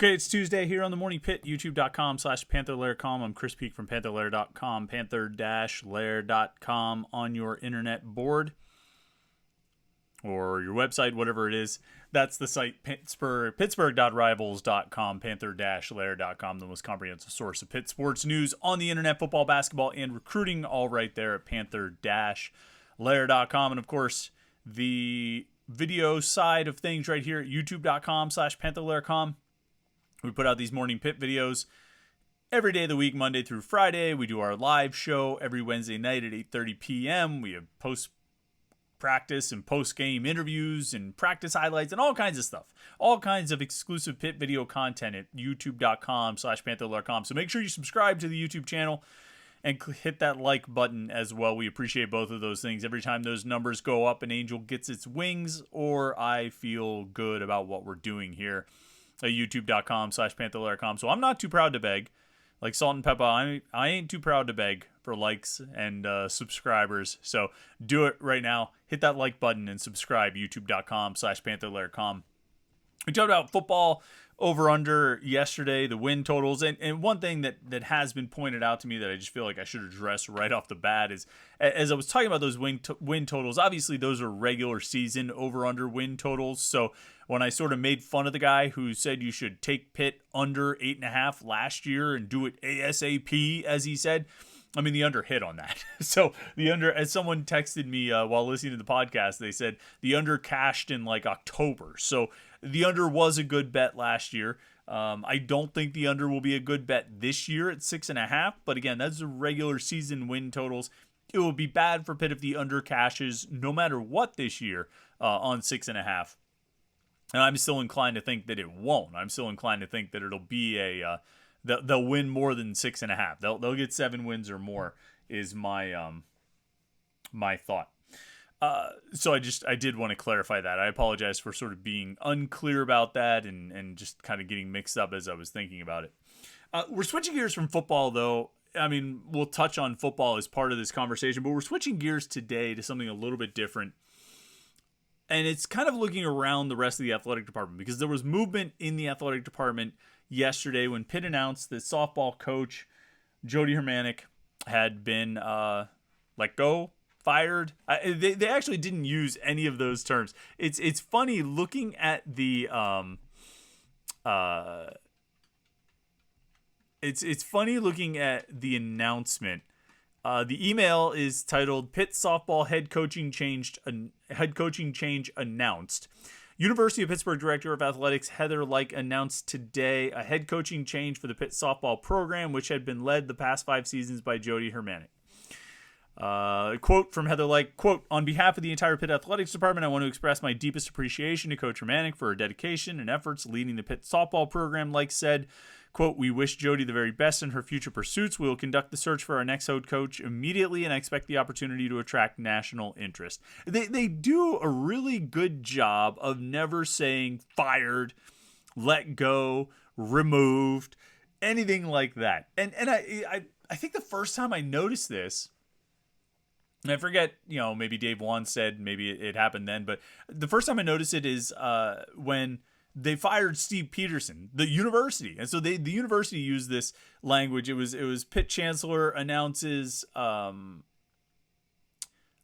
Okay, it's Tuesday here on the Morning Pitt, youtube.com/Panther-Lair.com. I'm Chris Peak from Panther-Lair.com, Panther-Lair.com on your internet board or your website, whatever it is. That's the site, Pittsburgh.rivals.com, Panther-Lair.com, the most comprehensive source of Pitt sports news on the internet, football, basketball, and recruiting, all right there at Panther-Lair.com. And, of course, the video side of things right here at youtube.com/Panther-Lair.com. We put out these Morning Pitt videos every day of the week, Monday through Friday. We do our live show every Wednesday night at 8:30 p.m. We have post-practice and post-game interviews and practice highlights and all kinds of stuff. All kinds of exclusive Pitt video content at youtube.com/Panther-Lair.com. So make sure you subscribe to the YouTube channel and hit that like button as well. We appreciate both of those things. Every time those numbers go up, an angel gets its wings, or I feel good about what we're doing here at youtube.com/Panther-Lair.com. So I'm not too proud to beg. Like salt and pepper, I ain't too proud to beg for likes and subscribers. So do it right now. Hit that like button and subscribe, youtube.com/Panther-Lair.com. We talked about football over-under yesterday, the win totals. And one thing that has been pointed out to me that I just feel like I should address right off the bat is, as I was talking about those win totals, obviously those are regular season over-under win totals. So when I sort of made fun of the guy who said you should take Pitt under 8.5 last year and do it ASAP, as he said, I mean, the under hit on that. So the under, as someone texted me while listening to the podcast, they said the under cashed in like October. So the under was a good bet last year. I don't think the under will be a good bet this year at 6.5. But again, that's the regular season win totals. It will be bad for Pitt if the under cashes no matter what this year on 6.5. And I'm still inclined to think that it won't. I'm still inclined to think that it'll be they'll win more than 6.5. They'll get 7 wins or more is my my thought. So I did want to clarify that. I apologize for sort of being unclear about that and just kind of getting mixed up as I was thinking about it. We're switching gears from football, though. I mean, we'll touch on football as part of this conversation, but we're switching gears today to something a little bit different. And it's kind of looking around the rest of the athletic department because there was movement in the athletic department yesterday when Pitt announced that softball coach Jodi Hermanek had been let go, fired. They actually didn't use any of those terms. It's funny looking at the it's funny looking at the announcement. The email is titled "Pitt Softball Head Coaching Change Announced." University of Pittsburgh Director of Athletics Heather Lyke announced today a head coaching change for the Pitt softball program, which had been led the past 5 seasons by Jodi Hermanek. Quote from Heather Lyke, quote, "On behalf of the entire Pitt Athletics Department, I want to express my deepest appreciation to Coach Hermanek for her dedication and efforts leading the Pitt softball program." Lyke said, quote, "We wish Jodi the very best in her future pursuits. We will conduct the search for our next head coach immediately, and I expect the opportunity to attract national interest." They do a really good job of never saying fired, let go, removed, anything like that. And I think the first time I noticed this, and I forget, maybe Dave Wan said maybe it happened then, but the first time I noticed it is when they fired Steve Peterson, the university. And so the university used this language. It was Pitt Chancellor announces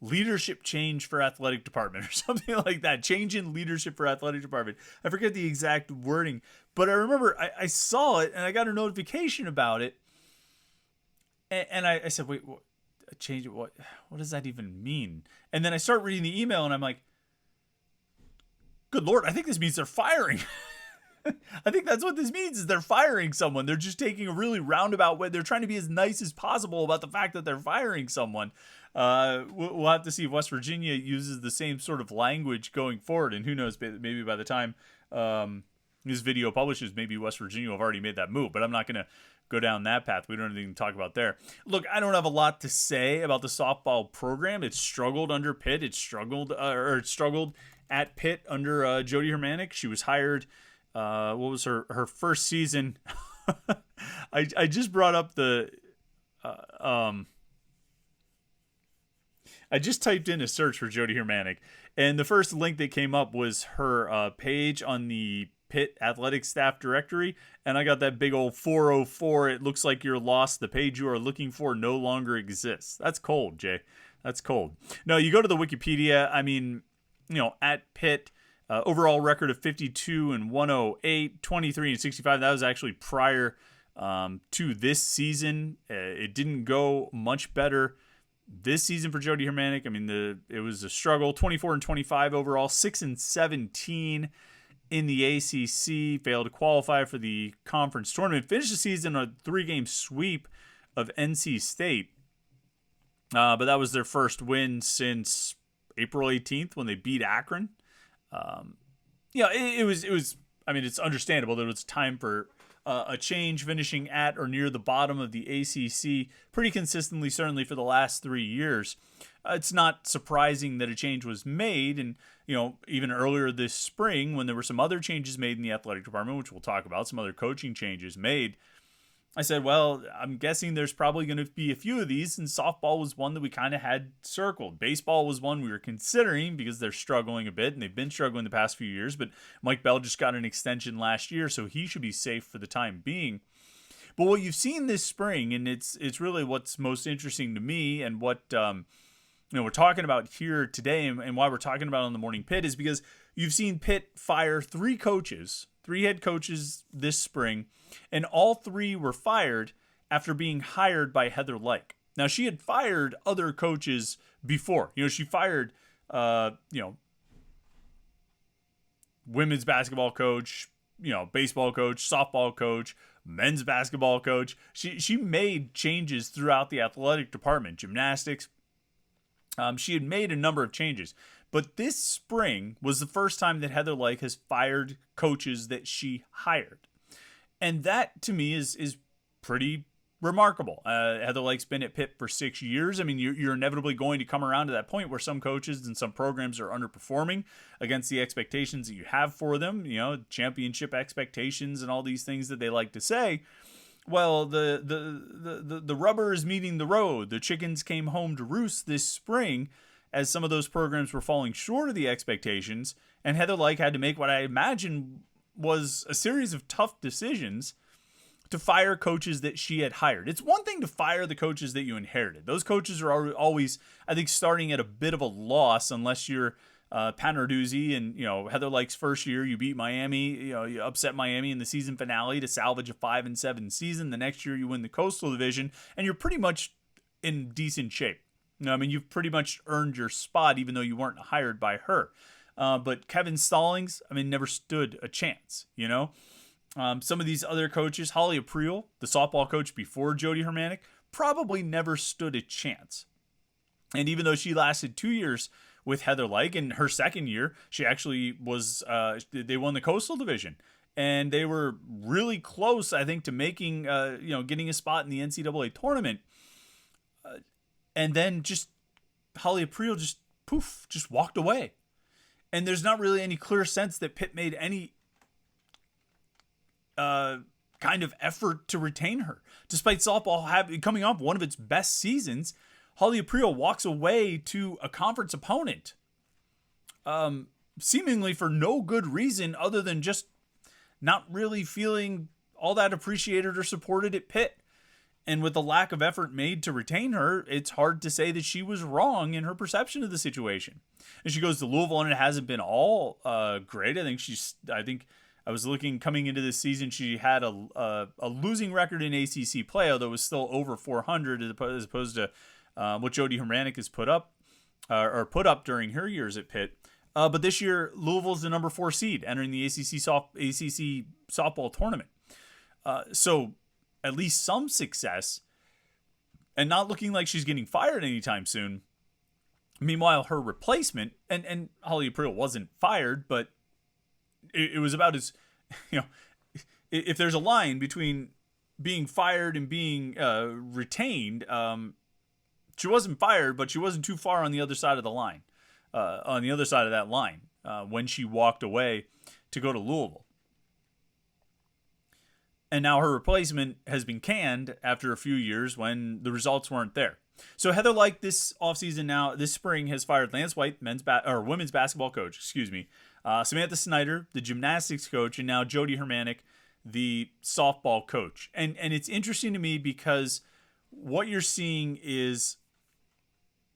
leadership change for athletic department or something like that. Change in leadership for athletic department. I forget the exact wording, but I remember I saw it and I got a notification about it. And I said, wait, what? Change it? What does that even mean? And then I start reading the email and I'm like, good Lord, I think this means they're firing. I think that's what this means is they're firing someone. They're just taking a really roundabout way. They're trying to be as nice as possible about the fact that they're firing someone. We'll have to see if West Virginia uses the same sort of language going forward. And who knows, maybe by the time this video publishes, maybe West Virginia will have already made that move. But I'm not going to go down that path. We don't have anything to talk about there. Look, I don't have a lot to say about the softball program. It struggled under Pitt. It struggled at Pitt under Jodi Hermanek. She was hired. What was her first season? I just brought up the. I just typed in a search for Jodi Hermanek, and the first link that came up was her page on the Pitt athletic staff directory, and I got that big old 404. It looks like you're lost. The page you are looking for no longer exists. That's cold, Jay. That's cold. No, you go to the Wikipedia. I mean, at Pitt, overall record of 52-108, 23-65. That was actually prior to this season. It didn't go much better this season for Jodi Hermanek. I mean, it was a struggle. 24-25 overall, 6-17 in the ACC. Failed to qualify for the conference tournament. Finished the season on a 3-game sweep of NC State. But that was their first win since April 18th when they beat Akron. It was. I mean, it's understandable that it was time for a change, finishing at or near the bottom of the ACC pretty consistently, certainly for the last 3 years. It's not surprising that a change was made, and even earlier this spring when there were some other changes made in the athletic department, which we'll talk about, some other coaching changes made. I said, well, I'm guessing there's probably going to be a few of these, and softball was one that we kind of had circled. Baseball was one we were considering because they're struggling a bit, and they've been struggling the past few years, but Mike Bell just got an extension last year, so he should be safe for the time being. But what you've seen this spring, and it's really what's most interesting to me, and what we're talking about here today, and why we're talking about it on the Morning Pitt, is because you've seen Pitt fire 3 head coaches this spring, and all 3 were fired after being hired by Heather Lyke. Now, she had fired other coaches before. She fired, women's basketball coach, baseball coach, softball coach, men's basketball coach. She made changes throughout the athletic department, gymnastics. She had made a number of changes. But this spring was the first time that Heather Lyke has fired coaches that she hired. And that, to me, is pretty remarkable. Heather Lyke's been at Pitt for 6 years. I mean, you're inevitably going to come around to that point where some coaches and some programs are underperforming against the expectations that you have for them, championship expectations and all these things that they like to say. Well, the rubber is meeting the road. The chickens came home to roost this spring as some of those programs were falling short of the expectations, and Heather Lyke had to make what I imagine was a series of tough decisions to fire coaches that she had hired. It's one thing to fire the coaches that you inherited. Those coaches are always, I think, starting at a bit of a loss unless you're Panarduzzi and, Heather Lyke's first year, you beat Miami, you upset Miami in the season finale to salvage a 5-7 season. The next year you win the Coastal Division, and you're pretty much in decent shape. You've pretty much earned your spot, even though you weren't hired by her. But Kevin Stallings, never stood a chance, Some of these other coaches, Holly April, the softball coach before Jodi Hermanek, probably never stood a chance. And even though she lasted 2 years with Heather Lyke, in her second year, she actually was, they won the Coastal Division. And they were really close, I think, to making, getting a spot in the NCAA tournament. And then Holly April just walked away. And there's not really any clear sense that Pitt made any kind of effort to retain her. Despite softball coming off one of its best seasons, Holly April walks away to a conference opponent, seemingly for no good reason other than just not really feeling all that appreciated or supported at Pitt. And with the lack of effort made to retain her, it's hard to say that she was wrong in her perception of the situation. And she goes to Louisville, and it hasn't been all great. I think I was looking coming into this season, she had a losing record in ACC play, although it was still over 400 as opposed to what Jodi Hermanek has put up during her years at Pitt. But this year, Louisville's the number 4 seed entering the ACC softball tournament. So at least some success, and not looking like she's getting fired anytime soon. Meanwhile, her replacement, and Holly April wasn't fired, but it was about as, if there's a line between being fired and being retained, she wasn't fired, but she wasn't too far on the other side of the line, when she walked away to go to Louisville. And now her replacement has been canned after a few years when the results weren't there. So Heather Lyke this offseason now, this spring, has fired Lance White, women's basketball coach, Samantha Snyder, the gymnastics coach, and now Jodi Hermanek, the softball coach. And it's interesting to me because what you're seeing is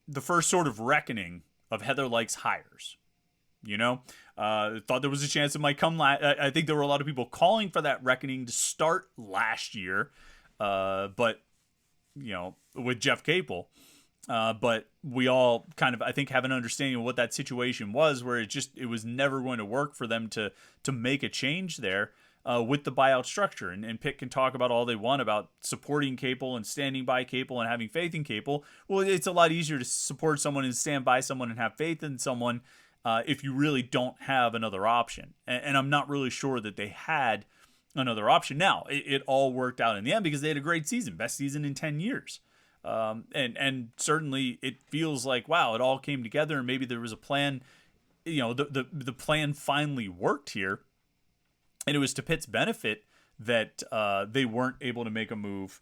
the first sort of reckoning of Heather Lyke's hires. Thought there was a chance it might come. I think there were a lot of people calling for that reckoning to start last year, but with Jeff Capel. But we all kind of, I think, have an understanding of what that situation was, where it was never going to work for them to make a change there with the buyout structure. And Pitt can talk about all they want about supporting Capel and standing by Capel and having faith in Capel. Well, it's a lot easier to support someone and stand by someone and have faith in someone if you really don't have another option. And I'm not really sure that they had another option. Now, it all worked out in the end because they had a great season, best season in 10 years. And certainly it feels like, wow, it all came together and maybe there was a plan. The plan finally worked here. And it was to Pitt's benefit that they weren't able to make a move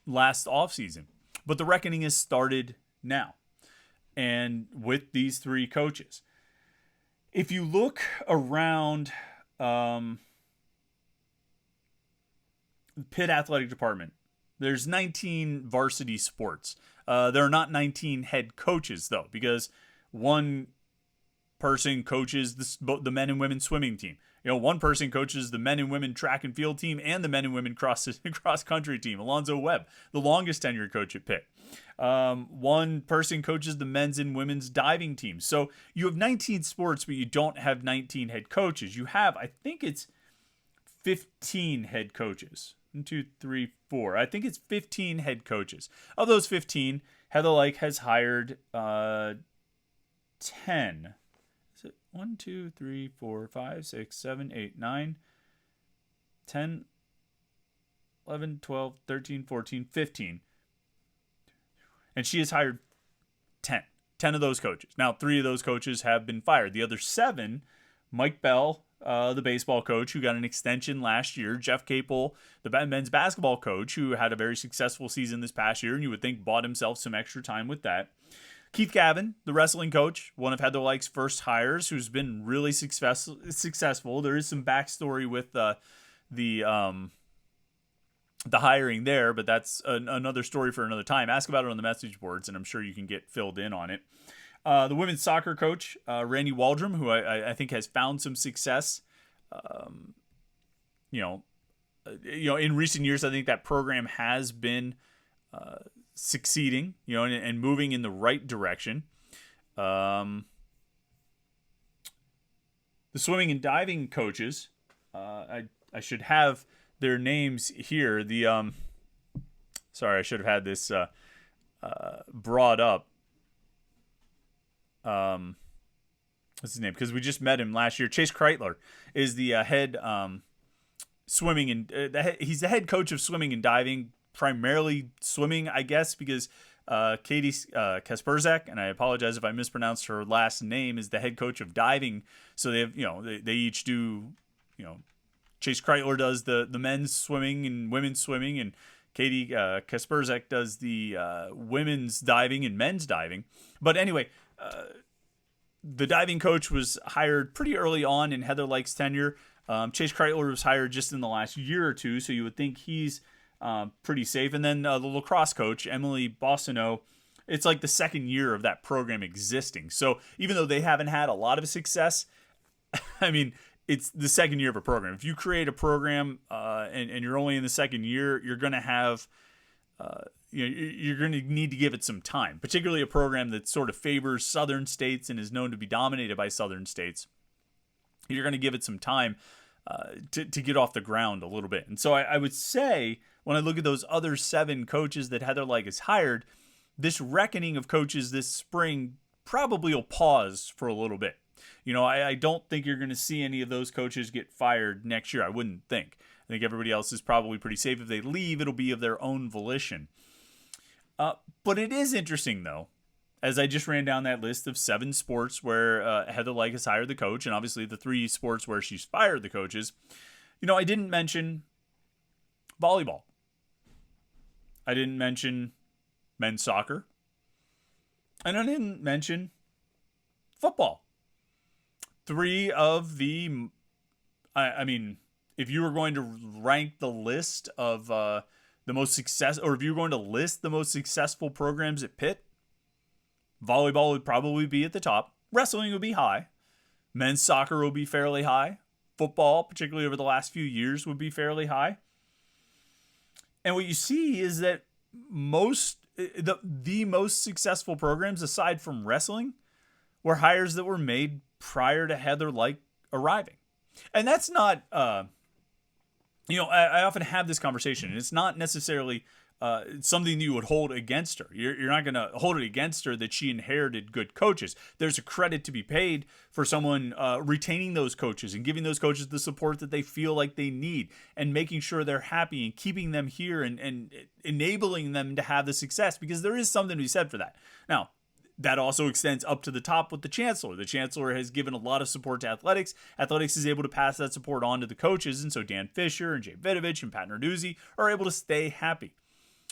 last offseason. But the reckoning has started now. And with these three coaches, if you look around Pitt athletic department, there's 19 varsity sports. There are not 19 head coaches, though, because one person coaches the men and women swimming team. One person coaches the men and women track and field team and the men and women cross country team. Alonzo Webb, the longest tenured coach at Pitt. One person coaches the men's and women's diving teams. So you have 19 sports, but you don't have 19 head coaches. You have, I think it's 15 head coaches. 1, 2, 3, 4. I think it's 15 head coaches. Of those 15, Heather Lyke has hired 10. Is it 1, 2, 3, 4, 5, 6, 7, 8, 9, 10, 11, 12, 13, 14, 15. And she has hired 10. 10 of those coaches. Now, 3 of those coaches have been fired. The other 7, Mike Bell, the baseball coach who got an extension last year, Jeff Capel, the men's basketball coach who had a very successful season this past year, and you would think bought himself some extra time with that. Keith Gavin, the wrestling coach, one of Heather Lyke's first hires, who's been really successful. There is some backstory with the hiring there, but that's another story for another time. Ask about it on the message boards, and I'm sure you can get filled in on it. The women's soccer coach, Randy Waldrum, who I think has found some success. In recent years, I think that program has been succeeding, and moving in the right direction. The swimming and diving coaches, I should have their names here. Sorry, I should have had this brought up. What's his name? Because we just met him last year. Chase Kreitler is the head swimming and he's the head coach of swimming and diving, primarily swimming, I guess, because Katie Kasperzak, and I apologize if I mispronounced her last name, is the head coach of diving. So they have, they each do, Chase Kreitler does the men's swimming and women's swimming, and Katie Kasperzak does the women's diving and men's diving. But anyway, the diving coach was hired pretty early on in Heather Lyke's tenure. Chase Kreitler was hired just in the last year or two, so you would think he's pretty safe. And then the lacrosse coach, Emily Bossino, it's like the second year of that program existing. So even though they haven't had a lot of success, I mean, it's the second year of a program. If you create a program and you're only in the second year, you're going to have you're going to need to give it some time, particularly a program that sort of favors southern states and is known to be dominated by southern states. You're going to give it some time to get off the ground a little bit. And so I would say when I look at those other 7 coaches that Heather Lyke has hired, this reckoning of coaches this spring probably will pause for a little bit. I don't think you're going to see any of those coaches get fired next year. I wouldn't think. I think everybody else is probably pretty safe. If they leave, it'll be of their own volition. But it is interesting, though, as I just ran down that list of 7 sports where Heather Lyke has hired the coach, and obviously the 3 sports where she's fired the coaches. I didn't mention volleyball. I didn't mention men's soccer. And I didn't mention football. Three of the, I mean, if you were going to rank the list of the most success, or if you were going to list the most successful programs at Pitt, volleyball would probably be at the top. Wrestling would be high. Men's soccer would be fairly high. Football, particularly over the last few years, would be fairly high. And what you see is that the most successful programs, aside from wrestling, were hires that were made prior to Heather Lyke arriving. And that's not, I often have this conversation, and it's not necessarily something that you would hold against her. You're not going to hold it against her that she inherited good coaches. There's a credit to be paid for someone retaining those coaches and giving those coaches the support that they feel like they need, and making sure they're happy and keeping them here and enabling them to have the success, because there is something to be said for that. Now, that also extends up to the top with the chancellor. The chancellor has given a lot of support to athletics. Athletics is able to pass that support on to the coaches, and so Dan Fisher and Jay Vidovich and Pat Narduzzi are able to stay happy.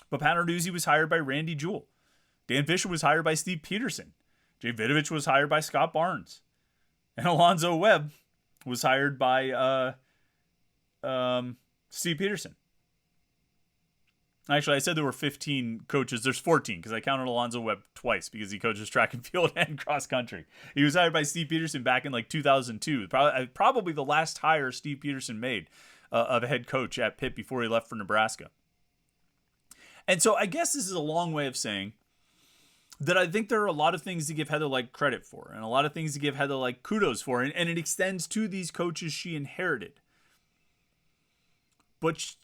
But Pat Narduzzi was hired by Randy Jewell. Dan Fisher was hired by Steve Peterson. Jay Vidovich was hired by Scott Barnes. And Alonzo Webb was hired by Steve Peterson. Actually, I said there were 15 coaches. There's 14 because I counted Alonzo Webb twice because he coaches track and field and cross country. He was hired by Steve Peterson back in like 2002. Probably the last hire Steve Peterson made of a head coach at Pitt before he left for Nebraska. And so I guess this is a long way of saying that I think there are a lot of things to give Heather Lyke credit for, and a lot of things to give Heather Lyke kudos for, and it extends to these coaches she inherited. But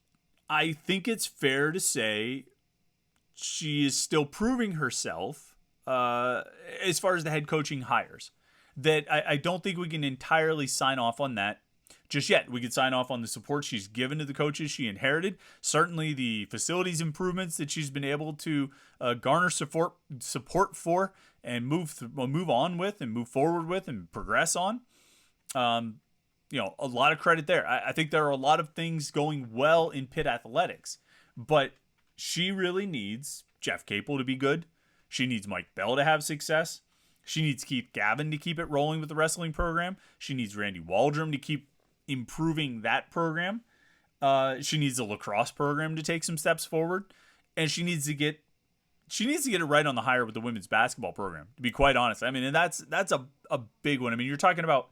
I think it's fair to say she is still proving herself as far as the head coaching hires. That I don't think we can entirely sign off on that just yet. We could sign off on the support she's given to the coaches she inherited. Certainly the facilities improvements that she's been able to garner support for and move on with and move forward with and progress on. A lot of credit there. I think there are a lot of things going well in Pitt athletics, but she really needs Jeff Capel to be good. She needs Mike Bell to have success. She needs Keith Gavin to keep it rolling with the wrestling program. She needs Randy Waldrum to keep improving that program. She needs the lacrosse program to take some steps forward, and she needs to get it right on the hire with the women's basketball program, to be quite honest. I mean, and that's a big one. I mean, you're talking about,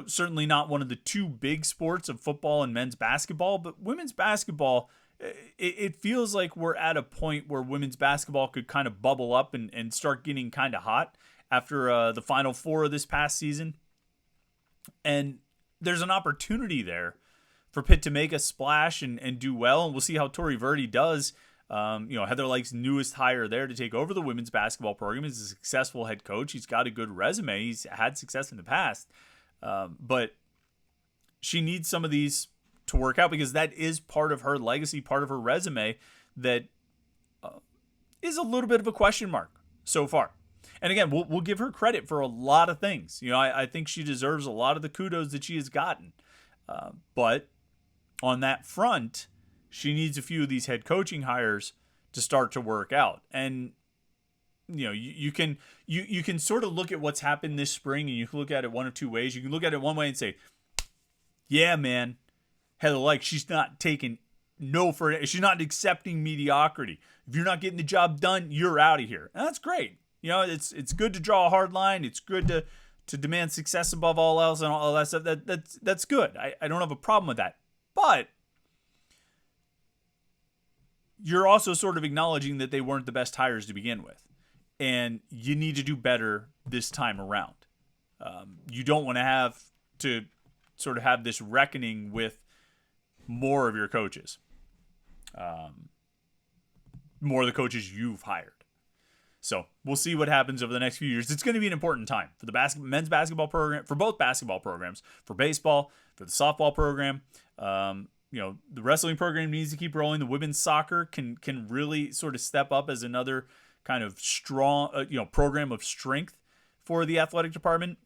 certainly not one of the two big sports of football and men's basketball, but women's basketball, it feels like we're at a point where women's basketball could kind of bubble up and start getting kind of hot after the Final Four of this past season. And there's an opportunity there for Pitt to make a splash and do well. And we'll see how Tori Verdi does. Heather Lyke's newest hire there to take over the women's basketball program. He's a successful head coach. He's got a good resume. He's had success in the past. But she needs some of these to work out, because that is part of her legacy, part of her resume that is a little bit of a question mark so far. And again, we'll give her credit for a lot of things. I think she deserves a lot of the kudos that she has gotten. But on that front, she needs a few of these head coaching hires to start to work out. And you can sort of look at what's happened this spring, and you can look at it one of two ways. You can look at it one way and say, yeah, man, Heather Lyke, she's not taking no for it. She's not accepting mediocrity. If you're not getting the job done, you're out of here. And that's great. It's good to draw a hard line. It's good to demand success above all else and all that stuff. That's good. I don't have a problem with that. But you're also sort of acknowledging that they weren't the best hires to begin with. And you need to do better this time around. You don't want to have to sort of have this reckoning with more of your coaches. More of the coaches you've hired. So we'll see what happens over the next few years. It's going to be an important time for the men's basketball program, for both basketball programs, for baseball, for the softball program. The wrestling program needs to keep rolling. The women's soccer can really sort of step up as another kind of strong, program of strength for the athletic department.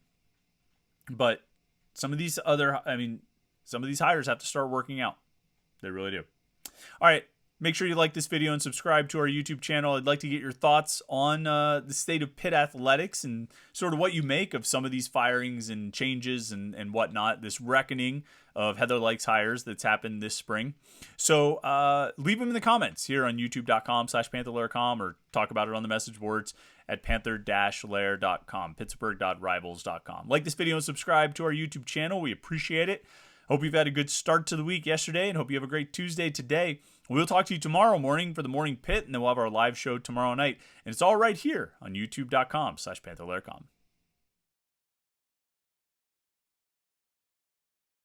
But some of these hires have to start working out. They really do. All right. make sure you like this video and subscribe to our YouTube channel. I'd like to get your thoughts on the state of Pitt athletics and sort of what you make of some of these firings and changes and whatnot, this reckoning of Heather Lyke's hires that's happened this spring. So leave them in the comments here on youtube.com/Panther-Lair.com or talk about it on the message boards at Panther-Lair.com, Pittsburgh.rivals.com. Like this video and subscribe to our YouTube channel. We appreciate it. Hope you've had a good start to the week yesterday and hope you have a great Tuesday today. We'll talk to you tomorrow morning for the Morning Pit, and then we'll have our live show tomorrow night. And it's all right here on youtube.com/Panther-Lair.com.